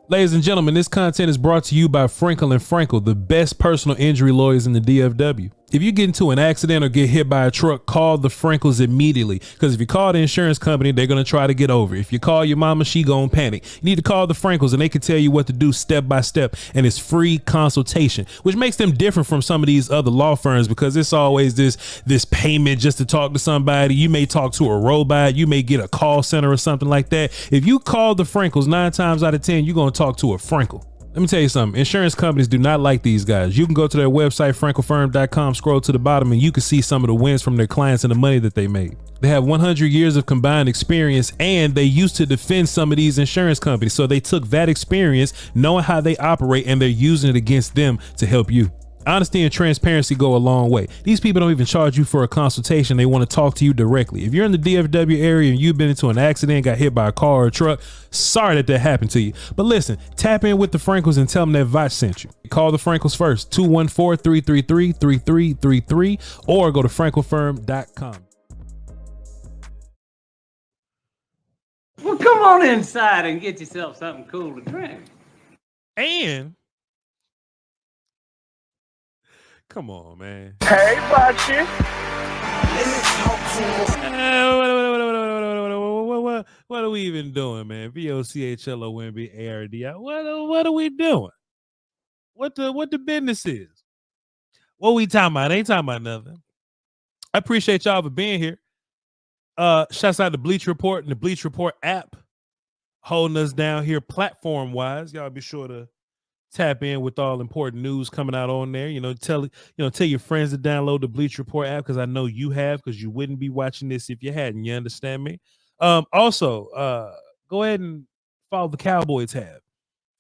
Ladies and gentlemen, this content is brought to you by Frankel and Frankel, the best personal injury lawyers in the DFW. If you get into an accident or get hit by a truck, call the Frankels immediately. Because if you call the insurance company, they're going to try to get over it. If you call your mama, she going to panic. You need to call the Frankels and they can tell you what to do step by step. And it's free consultation, which makes them different from some of these other law firms because it's always this payment just to talk to somebody. You may talk to a robot. You may get a call center or something like that. If you call the Frankels, 9 times out of 10, you're going to talk to a Frankel. Let me tell you something. Insurance companies do not like these guys. You can go to their website, frankelfirm.com, scroll to the bottom, and you can see some of the wins from their clients and the money that they made. They have 100 years of combined experience, and they used to defend some of these insurance companies. So they took that experience, knowing how they operate, and they're using it against them to help you. Honesty and transparency go a long way. These people don't even charge you for a consultation. They want to talk to you directly. If you're in the DFW area and you've been into an accident, got hit by a car or a truck, sorry that happened to you. But listen, tap in with the Frankels and tell them that Voch sent you. Call the Frankels first, 214-333-3333, or go to frankelfirm.com. Well, come on inside and get yourself something cool to drink. And come on, man. Hey, Bachi. What are we even doing, man? VOCHLONBARDI. What are we doing? What the business is? What we talking about? Ain't talking about nothing. I appreciate y'all for being here. Shouts out to Bleach Report and the Bleach Report app holding us down here platform wise. Y'all be sure to tap in with all important news coming out on there. Tell your friends to download the Bleach Report app because I know you have, because you wouldn't be watching this if you hadn't. You understand me? Also, go ahead and follow the Cowboys tab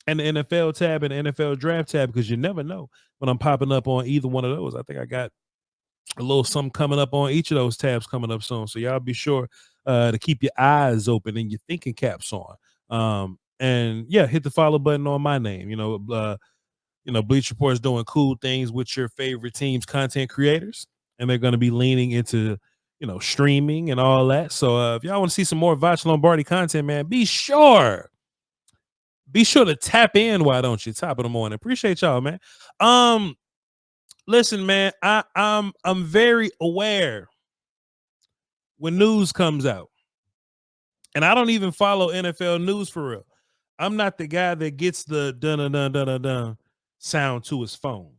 and the NFL tab and the NFL draft tab because you never know when I'm popping up on either one of those. I think I got a little something coming up on each of those tabs coming up soon. So y'all be sure to keep your eyes open and your thinking caps on. And yeah, hit the follow button on my name. Bleach Report is doing cool things with your favorite team's content creators, and they're going to be leaning into, streaming and all that. So if y'all want to see some more Voch Lombardi content, man, be sure to tap in. Why don't you? Top of the morning. Appreciate y'all, man. Listen, man, I'm very aware when news comes out, and I don't even follow NFL news for real. I'm not the guy that gets the dun-dun-dun-dun-dun sound to his phone.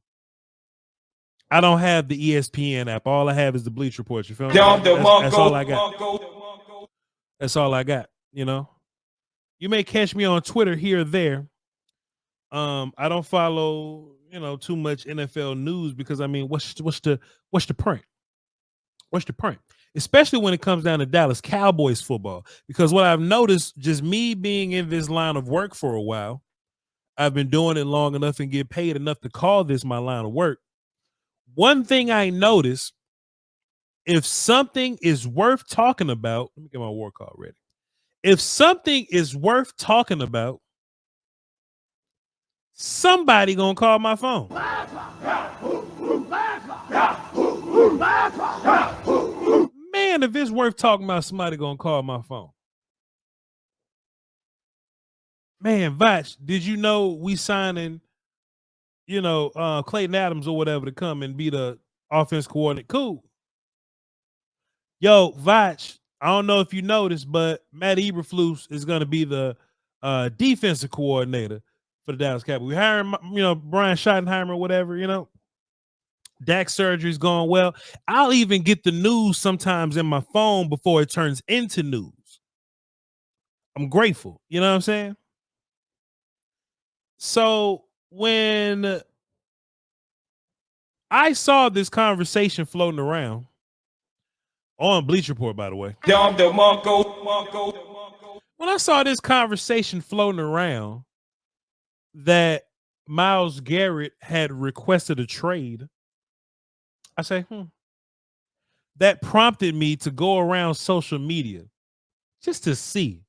I don't have the ESPN app. All I have is the Bleach Report. You feel me? That's all I got. That's all I got. You may catch me on Twitter here or there. I don't follow, too much NFL news because what's the point? What's the point? Especially when it comes down to Dallas Cowboys football. Because what I've noticed, just me being in this line of work for a while, I've been doing it long enough and get paid enough to call this my line of work. One thing I notice, if something is worth talking about, let me get my war call ready. If something is worth talking about, somebody gonna call my phone. Man, if it's worth talking about, somebody gonna call my phone. Man, Voch, did you know we signing, Clayton Adams or whatever to come and be the offense coordinator? Cool. Yo, Voch, I don't know if you noticed, but Matt Eberflus is gonna be the defensive coordinator for the Dallas Cowboys. We hiring, Brian Schottenheimer or whatever, Dak surgery's going well. I'll even get the news sometimes in my phone before it turns into news. I'm grateful. You know what I'm saying? So when I saw this conversation floating around on Bleach Report, by the way, when I saw this conversation floating around that Myles Garrett had requested a trade, I say, that prompted me to go around social media just to see.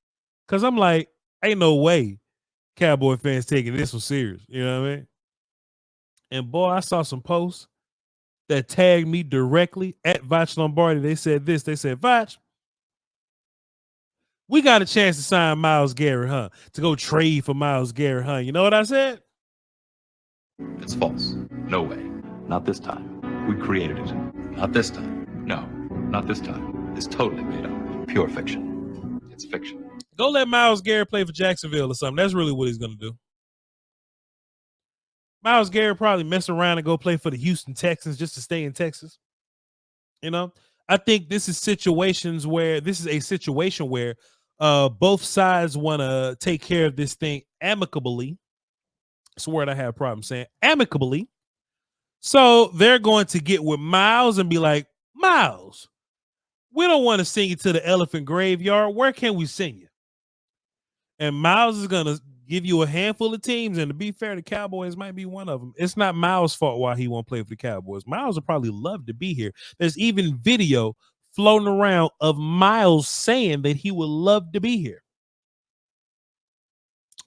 Because I'm like, ain't no way Cowboy fans taking this one serious. You know what I mean? And boy, I saw some posts that tagged me directly at Voch Lombardi. They said this. They said, Voch, We got a chance to sign Myles Garrett, huh? To go trade for Myles Garrett, huh? You know what I said? It's false. No way. Not this time. We created it. Not this time. No, not this time. It's totally made up. Pure fiction. It's fiction. Go let Myles Garrett play for Jacksonville or something. That's really what he's going to do. Myles Garrett probably mess around and go play for the Houston Texans just to stay in Texas. You know, I think this is a situation where both sides want to take care of this thing amicably. That's a word I have a problem saying, amicably. So they're going to get with Myles and be like, Myles, we don't want to send you to the elephant graveyard. Where can we send you? And Myles is going to give you a handful of teams. And to be fair, the Cowboys might be one of them. It's not Myles' fault why he won't play for the Cowboys. Myles would probably love to be here. There's even video floating around of Myles saying that he would love to be here.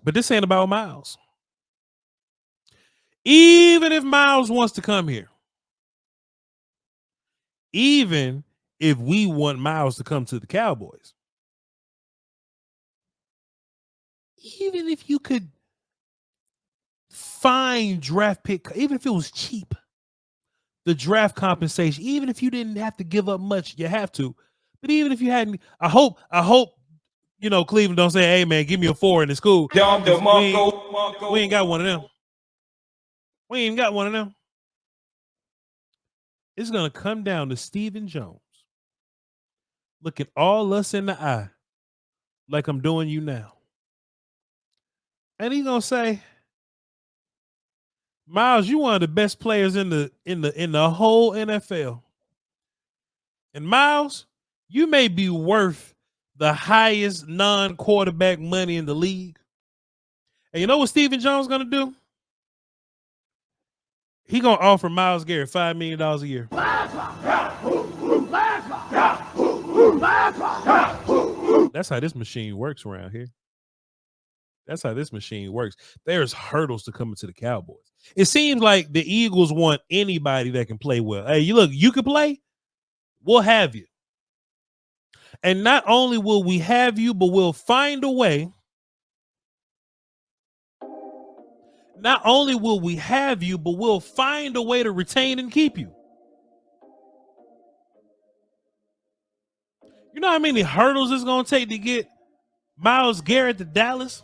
But this ain't about Myles. Even if Myles wants to come here, even if we want Myles to come to the Cowboys, even if you could find draft pick, even if it was cheap, the draft compensation, even if you didn't have to give up much, you have to. But even if you hadn't, I hope, you know, Cleveland don't say, hey, man, give me a 4 in the school. We ain't got one of them. We ain't got one of them. It's going to come down to Stephen Jones looking all us in the eye like I'm doing you now. And he's going to say, Myles, you one of the best players in the whole NFL. And Myles, you may be worth the highest non-quarterback money in the league. And you know what Stephen Jones going to do? He going to offer Myles Garrett $5 million a year. That's how this machine works around here. That's how this machine works. There's hurdles to coming to the Cowboys. It seems like the Eagles want anybody that can play well. Hey, you can play, we'll have you. And not only will we have you, but we'll find a way. Not only will we have you, but we'll find a way to retain and keep you. You know how many hurdles it's going to take to get Myles Garrett to Dallas?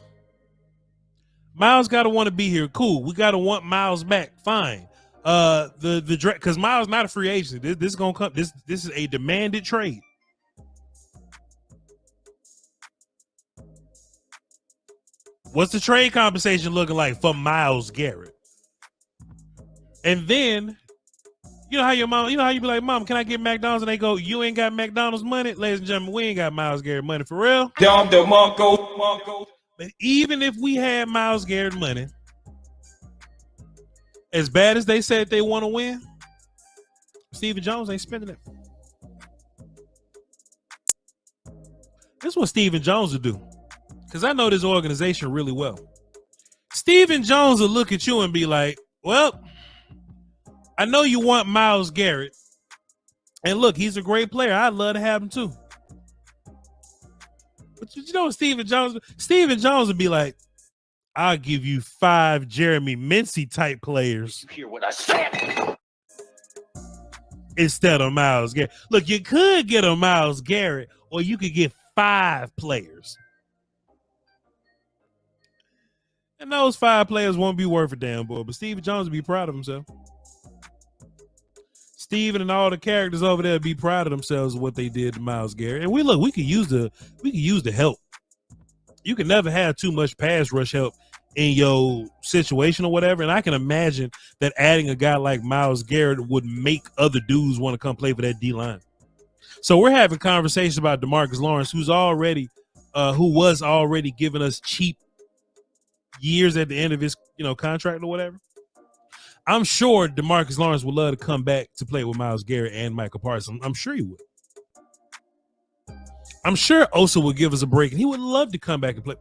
Myles got to want to be here. Cool. We got to want Myles back. Fine. The draft, because Myles not a free agent. This is going to come. This is a demanded trade. What's the trade compensation looking like for Myles Garrett? And then, you know how your mom, you know how you be like, Mom, can I get McDonald's? And they go, you ain't got McDonald's money? Ladies and gentlemen, we ain't got Myles Garrett money for real. But even if we had Myles Garrett money, as bad as they said they want to win, Stephen Jones ain't spending it. This is what Stephen Jones would do. Because I know this organization really well. Stephen Jones will look at you and be like, well, I know you want Myles Garrett. And look, he's a great player. I'd love to have him too. But you know what Stephen Jones? Stephen Jones would be like, I'll give you 5 Jeremy Mincey type players. You hear what I said? Instead of Myles Garrett. Look, you could get a Myles Garrett, or you could get 5 players. And those 5 players won't be worth a damn, boy. But Stephen Jones would be proud of himself. Steven and all the characters over there be proud of themselves of what they did to Myles Garrett. And we could use the help. You can never have too much pass rush help in your situation or whatever. And I can imagine that adding a guy like Myles Garrett would make other dudes want to come play for that D-line. So we're having conversations about DeMarcus Lawrence, who was already giving us cheap years at the end of his contract or whatever. I'm sure DeMarcus Lawrence would love to come back to play with Myles Garrett and Michael Parsons. I'm sure he would. I'm sure Osa would give us a break, and he would love to come back and play.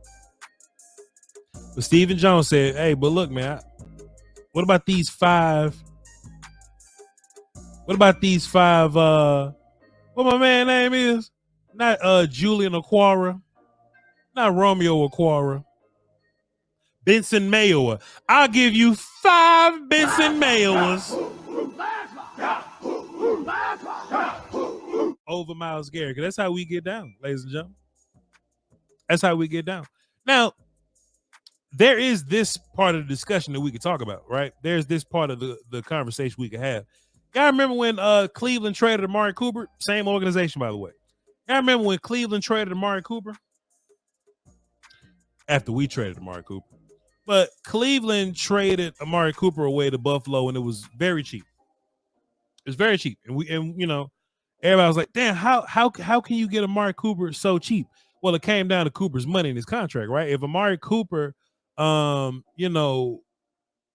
But Stephen Jones said, hey, but look, man, what about these 5? What about these 5? What my man name is? Not Julian Okwara. Not Romeo Okwara. Benson Mayowa. I'll give you 5 Benson Mayowas over Myles Garrett. That's how we get down, ladies and gentlemen. That's how we get down. Now, there is this part of the discussion that we could talk about, right? There's this part of the conversation we could have. Y'all remember when Cleveland traded Amari Cooper? Same organization, by the way. Y'all remember when Cleveland traded Amari Cooper? After we traded Amari Cooper. But Cleveland traded Amari Cooper away to Buffalo, and it was very cheap. It was very cheap. And you know, everybody was like, damn, how can you get Amari Cooper so cheap? Well, it came down to Cooper's money in his contract, right? If Amari Cooper you know,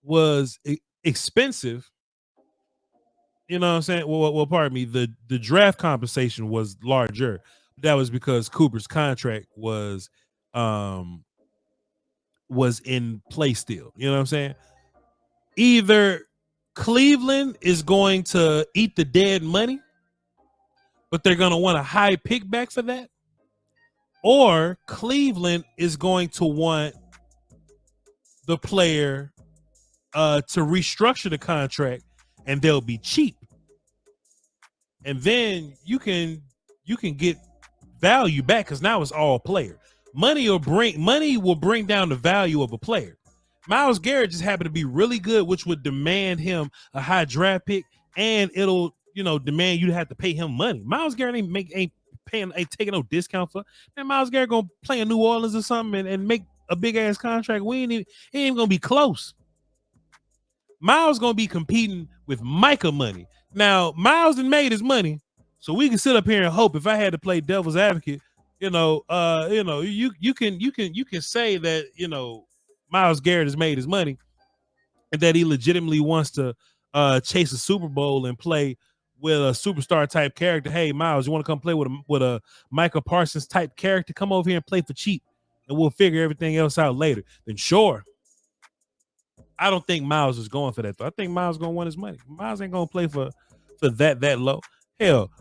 was expensive, you know what I'm saying? Well, pardon me, the draft compensation was larger. That was because Cooper's contract was in play still. You know what I'm saying? Either Cleveland is going to eat the dead money, but they're going to want a high pick back for that, or Cleveland is going to want the player to restructure the contract, and they'll be cheap, and then you can get value back because now it's all player. Money will bring down the value of a player. Myles Garrett just happened to be really good, which would demand him a high draft pick, and it'll demand you to have to pay him money. Myles Garrett ain't taking no discount for. And Myles Garrett gonna play in New Orleans or something and make a big ass contract. He ain't even gonna be close. Myles gonna be competing with Micah money. Now Myles done made his money, so we can sit up here and hope. If I had to play devil's advocate, you can say that Myles Garrett has made his money and that he legitimately wants to chase a Super Bowl and play with a superstar type character. Hey, Myles, you want to come play with a Micah Parsons type character? Come over here and play for cheap, and we'll figure everything else out later. Then sure. I don't think Myles is going for that though. I think Myles gonna want his money. Myles ain't gonna play for that low. Hell,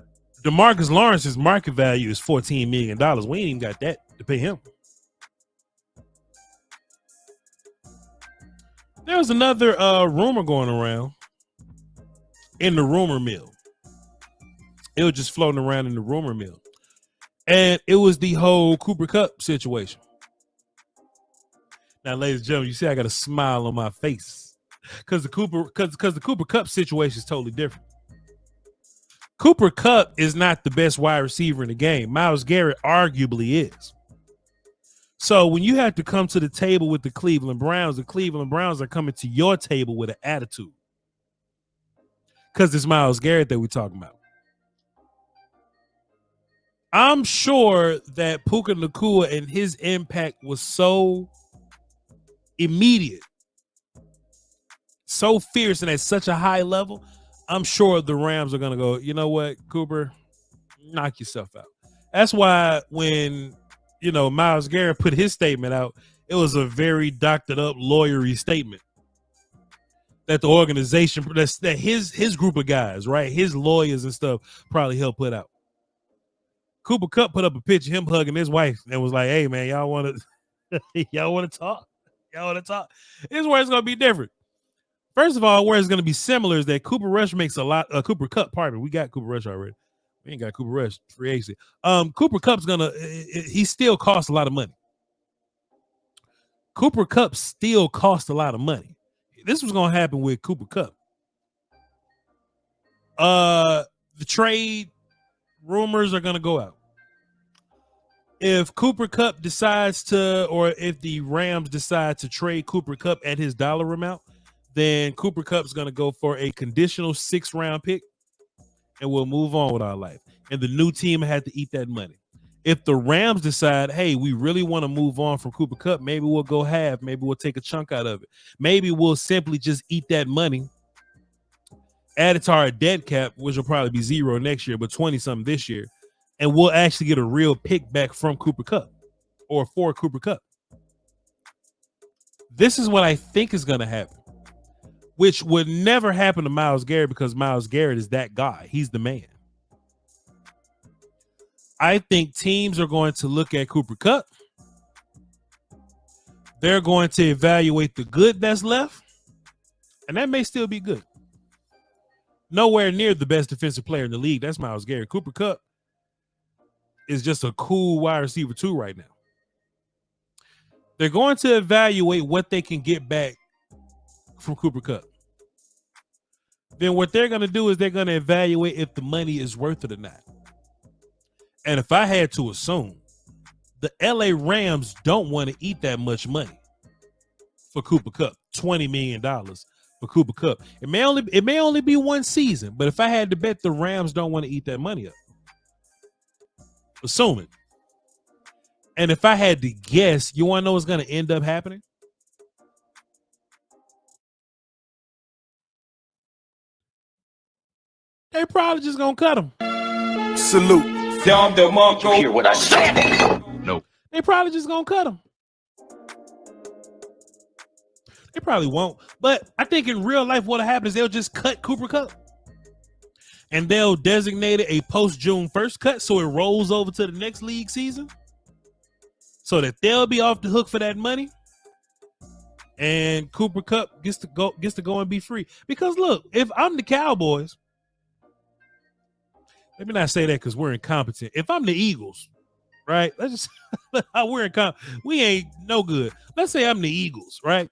DeMarcus Lawrence's market value is $14 million. We ain't even got that to pay him. There was another rumor going around in the rumor mill. It was just floating around in the rumor mill. And it was the whole Cooper Kupp situation. Now, ladies and gentlemen, you see I got a smile on my face because the Cooper Kupp situation is totally different. Cooper Kupp is not the best wide receiver in the game. Myles Garrett arguably is. So when you have to come to the table with the Cleveland Browns are coming to your table with an attitude. Because it's Myles Garrett that we're talking about. I'm sure that Puka Nacua and his impact was so immediate, so fierce, and at such a high level. I'm sure the Rams are going to go, you know what, Cooper, knock yourself out. That's why when, Myles Garrett put his statement out, it was a very doctored up lawyery statement that the organization, that his group of guys, right, his lawyers and stuff probably helped put out. Cooper Kupp put up a picture of him hugging his wife and was like, hey, man, y'all want to talk? Y'all want to talk? Here's where it's going to be different. First of all, where it's going to be similar is that Cooper Kupp, pardon me, we got Cooper Rush already. We ain't got Cooper Rush, free agency. Cooper Kupp's he still costs a lot of money. Cooper Kupp still costs a lot of money. This was going to happen with Cooper Kupp. The trade rumors are going to go out. If Cooper Kupp decides to, or if the Rams decide to trade Cooper Kupp at his dollar amount, then Cooper Kupp's going to go for a conditional 6th-round pick, and we'll move on with our life. And the new team had to eat that money. If the Rams decide, hey, we really want to move on from Cooper Kupp, maybe we'll go half. Maybe we'll take a chunk out of it. Maybe we'll simply just eat that money, add it to our dead cap, which will probably be 0 next year, but 20-something this year, and we'll actually get a real pick back from Cooper Kupp or for Cooper Kupp. This is what I think is going to happen, which would never happen to Myles Garrett because Myles Garrett is that guy. He's the man. I think teams are going to look at Cooper Kupp They're going to evaluate the good that's left, and that may still be good. Nowhere near the best defensive player in the league. That's Myles Garrett. Cooper Kupp is just a cool wide receiver 2 right now. They're going to evaluate what they can get back from Cooper Kupp. Then what they're going to do is they're going to evaluate if the money is worth it or not. And if I had to assume, the LA Rams don't want to eat that much money for Cooper Kupp, $20 million for Cooper Kupp. It may only be one season, but if I had to bet, the Rams don't want to eat that money up. Assuming. And if I had to guess, you want to know what's going to end up happening? They probably just going to cut him. Salute. Did you hear what I said? Nope. They probably just going to cut him. They probably won't. But I think in real life, what'll happen is they'll just cut Cooper Kupp. And they'll designate it a post-June 1st cut so it rolls over to the next league season. So that they'll be off the hook for that money. And Cooper Kupp gets to go and be free. Because look, if I'm the Cowboys, let me not say that because we're incompetent. If I'm the Eagles, right? Let's just we ain't no good. Let's say I'm the Eagles, right?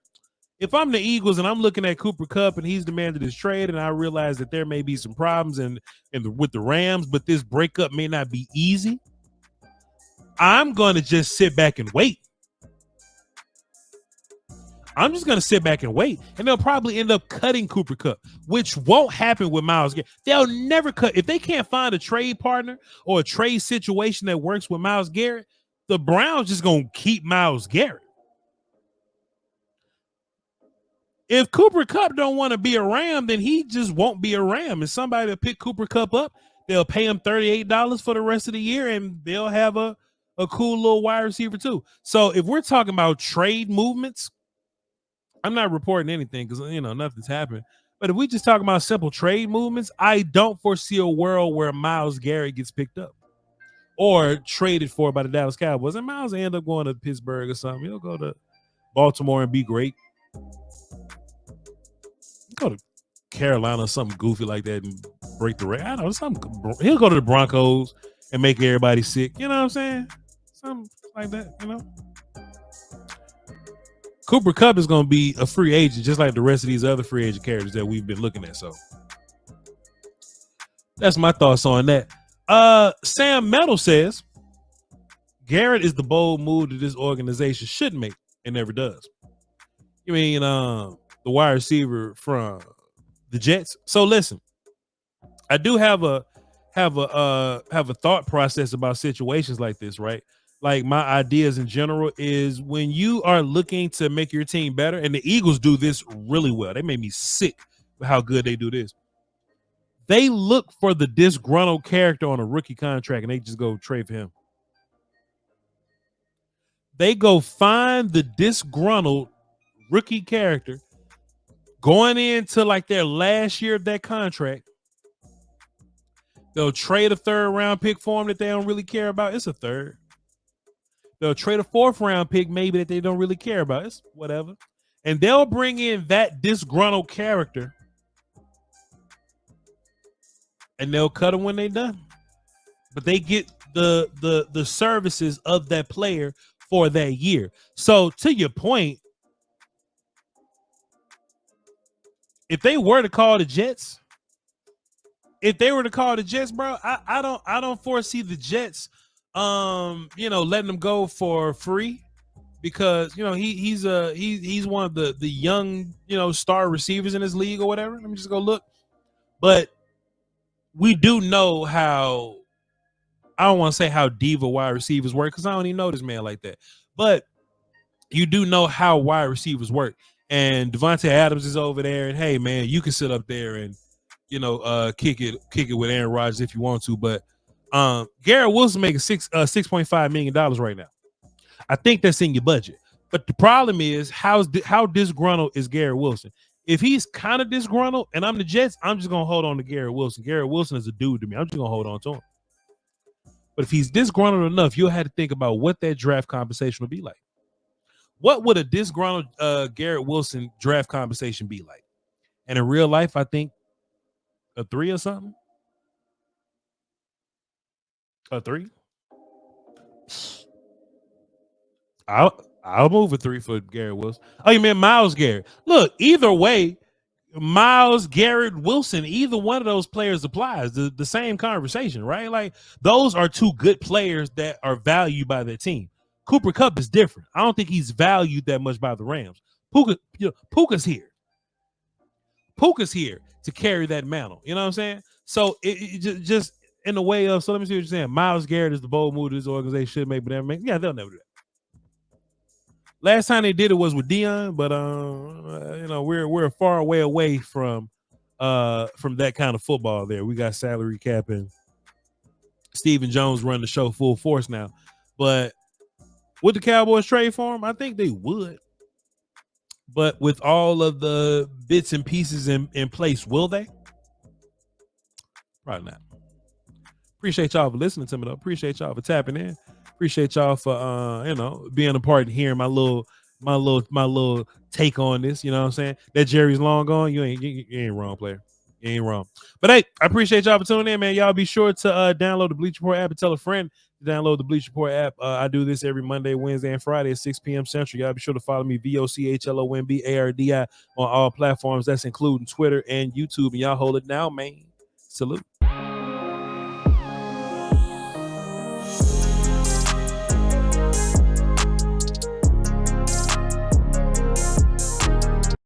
If I'm the Eagles and I'm looking at Cooper Kupp and he's demanded his trade, and I realize that there may be some problems with the Rams, but this breakup may not be easy, I'm going to just sit back and wait. I'm just going to sit back and wait. And they'll probably end up cutting Cooper Kupp, which won't happen with Myles Garrett. They'll never cut. If they can't find a trade partner or a trade situation that works with Myles Garrett, the Browns just going to keep Myles Garrett. If Cooper Kupp don't want to be a Ram, then he just won't be a Ram. And somebody will pick Cooper Kupp up. They'll pay him $38 for the rest of the year, and they'll have a cool little wide receiver too. So if we're talking about trade movements, I'm not reporting anything because, nothing's happened. But if we just talk about simple trade movements, I don't foresee a world where Myles Garrett gets picked up or traded for by the Dallas Cowboys. And Myles will end up going to Pittsburgh or something. He'll go to Baltimore and be great. Go to Carolina or something goofy like that and break the record. I don't know, something. He'll go to the Broncos and make everybody sick. You know what I'm saying? Something like that, Cooper Kupp is going to be a free agent just like the rest of these other free agent characters that we've been looking at. So that's my thoughts on that. Sam Meadow says Garrett is the bold move that this organization should make and never does. You mean the wide receiver from the Jets? So listen, I do have a thought process about situations like this, right? Like my ideas in general is when you are looking to make your team better, and the Eagles do this really well. They made me sick with how good they do this. They look for the disgruntled character on a rookie contract and they just go trade for him. They go find the disgruntled rookie character going into like their last year of that contract. They'll trade a 3rd round pick for him that they don't really care about. It's a 3rd. They'll trade a 4th round pick maybe that they don't really care about. It's whatever. And they'll bring in that disgruntled character and they'll cut him when they're done. But they get the services of that player for that year. So to your point, if they were to call the Jets, bro, I don't foresee the Jets letting them go for free because he's one of the young star receivers in his league or whatever. Let me just go look. But we do know how, I don't want to say how diva wide receivers work because I don't even know this man like that. But you do know how wide receivers work. And Devontae Adams is over there, and hey man, you can sit up there and kick it with Aaron Rodgers if you want to, but Garrett Wilson making $6.5 million right now. I think that's in your budget. But the problem is how disgruntled is Garrett Wilson? If he's kind of disgruntled and I'm the Jets, I'm just gonna hold on to Garrett Wilson. Garrett Wilson is a dude to me. I'm just gonna hold on to him. But if he's disgruntled enough, you'll have to think about what that draft compensation will be like. What would a disgruntled Garrett Wilson draft conversation be like? And in real life, I think a 3 or something. A 3. I'll move a 3 for Garrett Wilson. Oh, you mean Myles Garrett? Look, either way, Myles, Garrett, Wilson, either one of those players applies. The same conversation, right? Like those are two good players that are valued by their team. Cooper Kupp is different. I don't think he's valued that much by the Rams. Puka's here. Puka's here to carry that mantle. You know what I'm saying? So it just in the way of, so let me see what you're saying. Myles Garrett is the bold move this organization should make, but never make. Yeah, they'll never do that. Last time they did it was with Dion, but we're far away from that kind of football there. We got salary cap and Stephen Jones run the show full force now. But would the Cowboys trade for him? I think they would. But with all of the bits and pieces in place, will they? Probably not. Appreciate y'all for listening to me though. Appreciate y'all for tapping in. Appreciate y'all for being a part and hearing my little take on this. You know what I'm saying? That Jerry's long gone. You ain't wrong, player. You ain't wrong. But hey, I appreciate y'all for tuning in, man. Y'all be sure to download the Bleacher Report app and tell a friend to download the Bleacher Report app. I do this every Monday, Wednesday, and Friday at 6 p.m. Central. Y'all be sure to follow me, VOCHLOMBARDI, on all platforms. That's including Twitter and YouTube. And y'all hold it now, man. Salute.